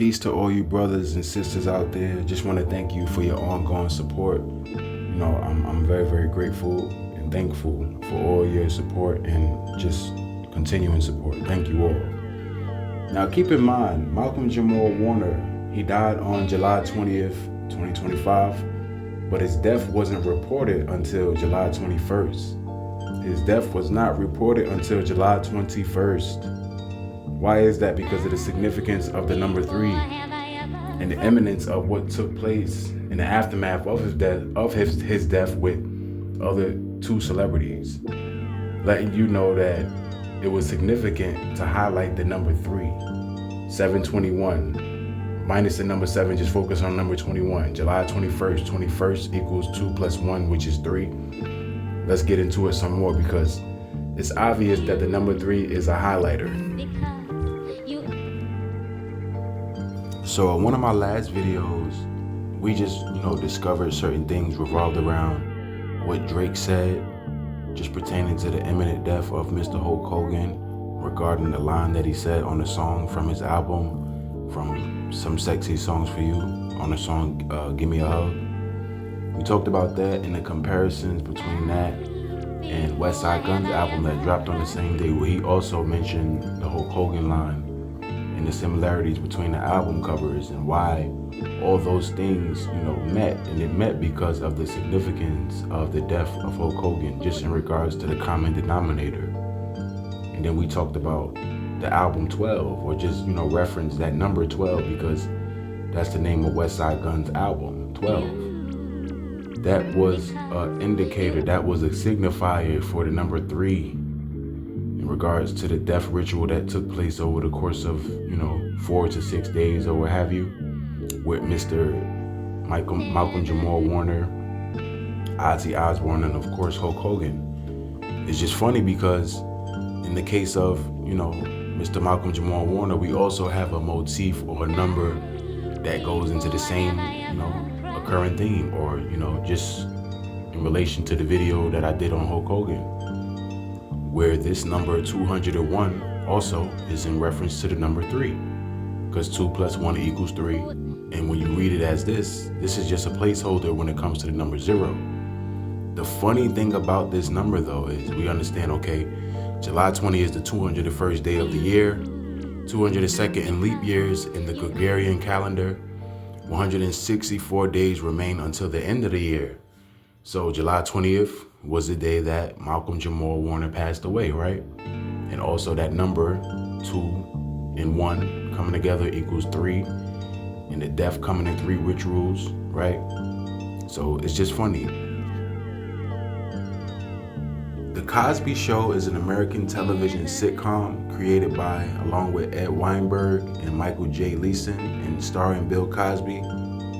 Peace to all you brothers and sisters out there. Just want to thank you for your ongoing support. I'm very, very grateful and thankful for all your support and just continuing support. Thank you all. Now, keep in mind, Malcolm Jamal Warner, he died on July 20th, 2025, but his death wasn't reported until July 21st. His death was not reported until July 21st. Why is that? Because of the significance of the number 3 and the eminence of what took place in the aftermath of his death with other 2 celebrities, letting you know that it was significant to highlight the number 3, 721, minus the number 7, just focus on number 21, July 21st, 21st equals 2 plus 1, which is 3. Let's get into it some more because it's obvious that the number 3 is a highlighter. So in one of my last videos, we just, discovered certain things revolved around what Drake said, just pertaining to the imminent death of Mr. Hulk Hogan, regarding the line that he said on the song from his album, from Some Sexy Songs for You, on the song Give Me a Hug. We talked about that and the comparisons between that and West Side Gun's album that dropped on the same day, where he also mentioned the Hulk Hogan line and the similarities between the album covers and why all those things, met. And it met because of the significance of the death of Hulk Hogan, just in regards to the common denominator. And then we talked about the album 12, or just, reference that number 12 because that's the name of West Side Gun's album, 12. That was an indicator, that was a signifier for the number 3 in regards to the death ritual that took place over the course of, 4 to 6 days or what have you, with Mr. Malcolm Jamal Warner, Ozzy Osbourne, and of course Hulk Hogan. It's just funny because in the case of, Mr. Malcolm Jamal Warner, we also have a motif or a number that goes into the same, occurring theme, or, just in relation to the video that I did on Hulk Hogan, where this number 201 also is in reference to the number 3, because 2 plus 1 equals 3. And when you read it as this is just a placeholder when it comes to the number 0. The funny thing about this number, though, is we understand, okay, July 20 is the 201st day of the year, 202nd in leap years in the Gregorian calendar, 164 days remain until the end of the year. So July 20th was the day that Malcolm Jamal Warner passed away, right? And also that number 2 and 1 coming together equals 3, and the death coming in 3 rituals, right? So it's just funny. The Cosby Show is an American television sitcom created by, along with Ed Weinberg and Michael J. Leeson, and starring Bill Cosby,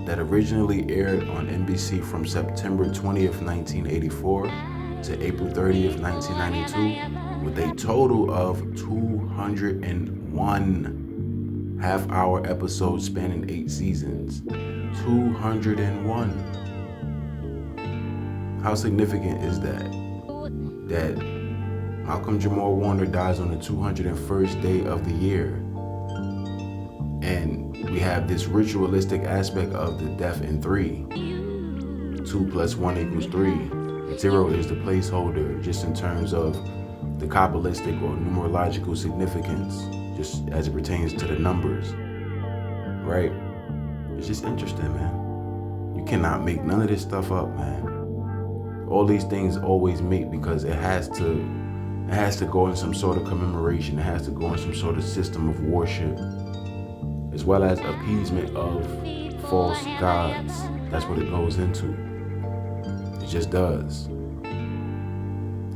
that originally aired on NBC from September 20th, 1984 to April 30th, 1992, with a total of 201 half-hour episodes spanning 8 seasons. 201. How significant is that? That Malcolm Jamal Warner dies on the 201st day of the year. And we have this ritualistic aspect of the death in 3. 2 plus 1 equals 3. 0 is the placeholder, just in terms of the Kabbalistic or numerological significance, just as it pertains to the numbers, right? It's just interesting, man. You cannot make none of this stuff up, man. All these things always make, because it has to go in some sort of commemoration. It has to go in some sort of system of worship, as well as appeasement of false gods. That's what it goes into. It just does.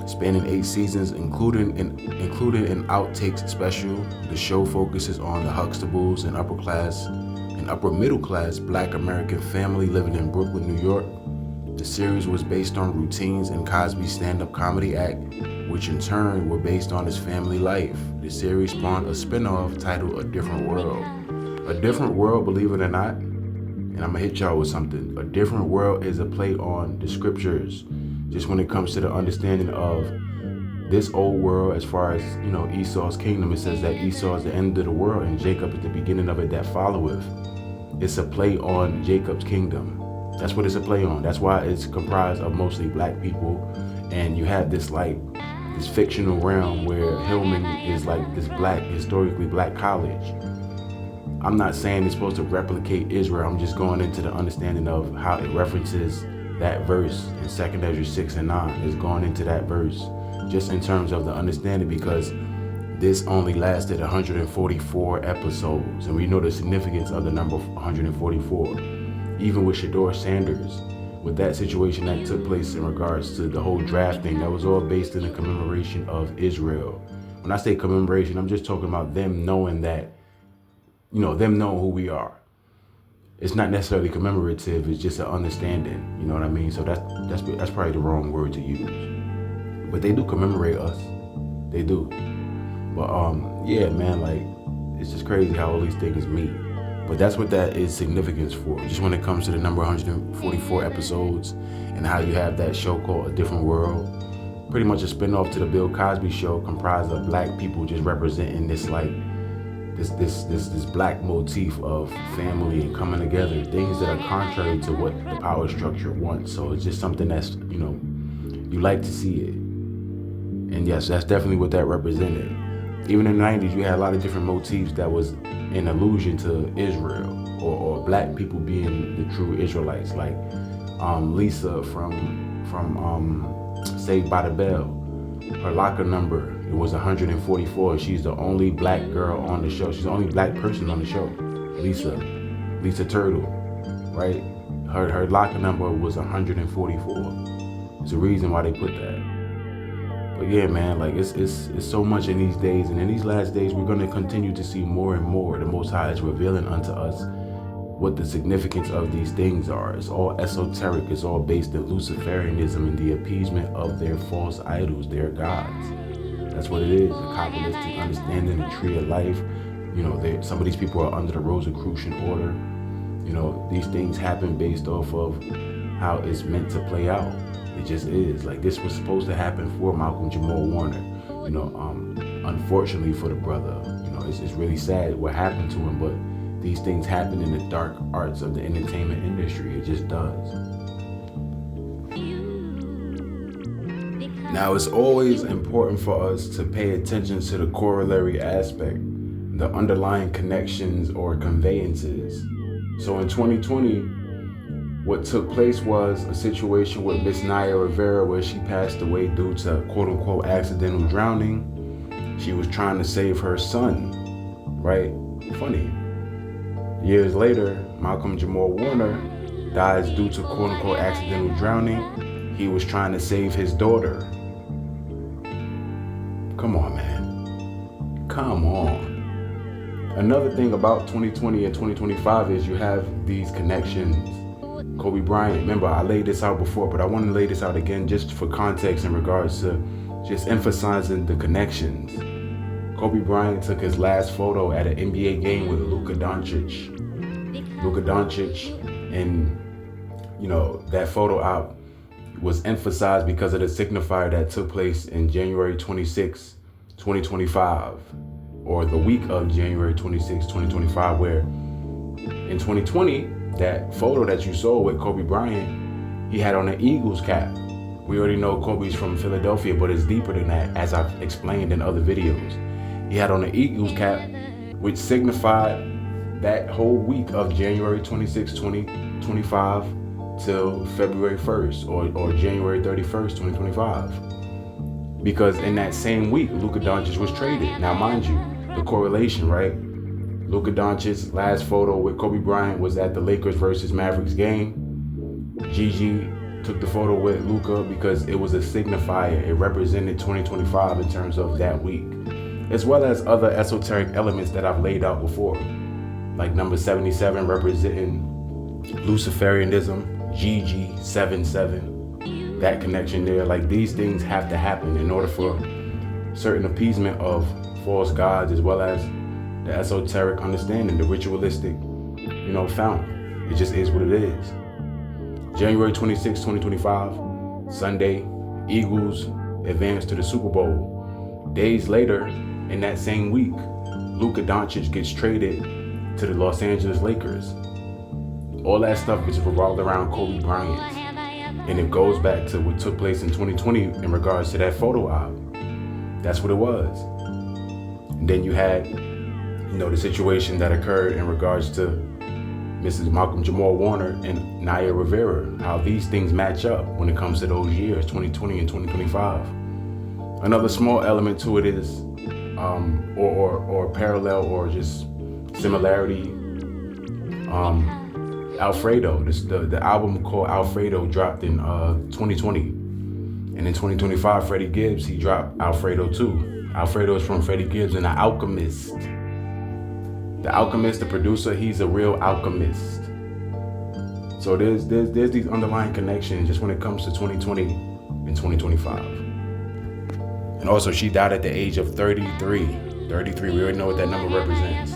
Spanning 8 seasons, including an outtakes special, the show focuses on the Huxtables, an upper middle class Black American family living in Brooklyn, New York. The series was based on routines in Cosby's stand-up comedy act, which in turn were based on his family life. The series spawned a spin-off titled A Different World. A Different World, believe it or not, and I'm gonna hit y'all with something. A Different World is a play on the scriptures, just when it comes to the understanding of this old world, as far as, Esau's kingdom, it says that Esau is the end of the world and Jacob is the beginning of it that followeth. It's a play on Jacob's kingdom. That's what it's a play on. That's why it's comprised of mostly black people. And you have this fictional realm where Hillman is like this historically black college. I'm not saying it's supposed to replicate Israel. I'm just going into the understanding of how it references that verse in 2 Ezra 6 and 9. It's going into that verse just in terms of the understanding, because this only lasted 144 episodes. And we know the significance of the number 144. Even with Shador Sanders, with that situation that took place in regards to the whole draft thing, that was all based in the commemoration of Israel. When I say commemoration, I'm just talking about them knowing that, them knowing who we are. It's not necessarily commemorative, it's just an understanding, you know what I mean? So that's probably the wrong word to use. But they do commemorate us. They do. But yeah, man, it's just crazy how all these things meet. But that's what that is significance for. Just when it comes to the number 144 episodes and how you have that show called A Different World, pretty much a spinoff to the Bill Cosby show, comprised of black people just representing this black motif of family and coming together, things that are contrary to what the power structure wants. So it's just something that's, you like to see it. And yes, that's definitely what that represented. Even in the 90s, you had a lot of different motifs that was in allusion to Israel or black people being the true Israelites, like Lisa from Saved by the Bell. Her locker number, it was 144. She's the only black girl on the show. She's the only black person on the show. Lisa Turtle, right? Her locker number was 144. There's a reason why they put that. But yeah, man, it's so much in these days, and in these last days, we're going to continue to see more and more. The Most High is revealing unto us what the significance of these things are. It's all esoteric. It's all based in Luciferianism and the appeasement of their false idols, their gods. That's what it is. The Kabbalistic understanding, the tree of life. Some of these people are under the Rosicrucian order. These things happen based off of how it's meant to play out. It just is. This was supposed to happen for Malcolm Jamal Warner. Unfortunately for the brother, it's really sad what happened to him, but these things happen in the dark arts of the entertainment industry. It just does. Now, it's always important for us to pay attention to the corollary aspect, the underlying connections or conveyances. So in 2020, what took place was a situation with Miss Naya Rivera where she passed away due to quote-unquote accidental drowning. She was trying to save her son, right? Funny. Years later, Malcolm Jamal Warner dies due to quote-unquote accidental drowning. He was trying to save his daughter. Come on, man. Come on. Another thing about 2020 and 2025 is you have these connections. Kobe Bryant, remember I laid this out before, but I want to lay this out again just for context in regards to just emphasizing the connections. Kobe Bryant took his last photo at an NBA game with Luka Doncic. And that photo op was emphasized because of the signifier that took place in January 26, 2025, or the week of January 26, 2025, where in 2020, that photo that you saw with Kobe Bryant, he had on an Eagles cap. We already know Kobe's from Philadelphia, but it's deeper than that, as I've explained in other videos. He had on an Eagles cap, which signified that whole week of January 26, 2025 till February 1st or January 31st, 2025. Because in that same week, Luka Doncic was traded. Now, mind you, the correlation, right? Luka Doncic's last photo with Kobe Bryant was at the Lakers versus Mavericks game. Gigi took the photo with Luka because it was a signifier. It represented 2025 in terms of that week, as well as other esoteric elements that I've laid out before, like number 77 representing Luciferianism, Gigi 77, that connection there. Like, these things have to happen in order for certain appeasement of false gods, as well as the esoteric understanding, the ritualistic, fountain. It just is what it is. January 26, 2025, Sunday, Eagles advance to the Super Bowl. Days later, in that same week, Luka Doncic gets traded to the Los Angeles Lakers. All that stuff is revolved around Kobe Bryant. And it goes back to what took place in 2020 in regards to that photo op. That's what it was. And then you had, the situation that occurred in regards to Mrs. Malcolm Jamal Warner and Naya Rivera, how these things match up when it comes to those years, 2020 and 2025. Another small element to it is, or parallel or just similarity, Alfredo. The album called Alfredo dropped in 2020. And in 2025, Freddie Gibbs, he dropped Alfredo too. Alfredo is from Freddie Gibbs and The Alchemist. The Alchemist, the producer, he's a real alchemist. So there's these underlying connections just when it comes to 2020 and 2025. And also, she died at the age of 33. 33, we already know what that number represents.